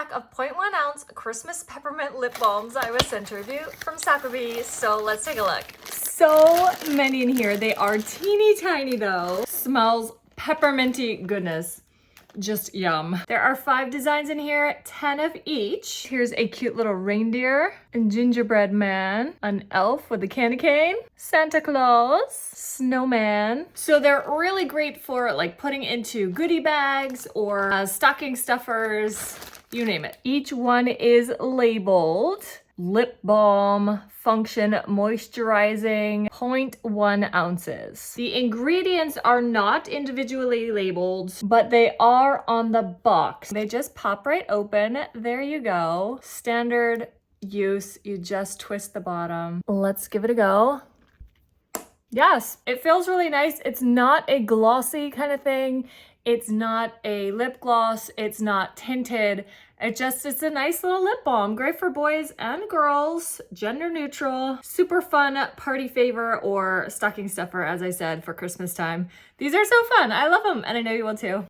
pack of 0.1 ounce Christmas peppermint lip balms I was sent to review from Sackerby, so let's take a look. So many in here. They are teeny tiny though. Smells pepperminty goodness. Just yum. There are 5 designs in here, 10 of each. Here's a cute little reindeer, a gingerbread man, an elf with a candy cane, Santa Claus, snowman. So they're really great for like putting into goodie bags or stocking stuffers, you name it. Each one is labeled lip balm, function moisturizing, 0.1 ounces. The ingredients are not individually labeled, but they are on the box. They just pop right open. There you go. Standard use, you just twist the bottom. Let's give it a go. Yes, it feels really nice. It's not a glossy kind of thing. It's not a lip gloss. It's not tinted. It's a nice little lip balm. Great for boys and girls, gender neutral, super fun party favor or stocking stuffer, as I said, for Christmas time. These are so fun. I love them and I know you will too.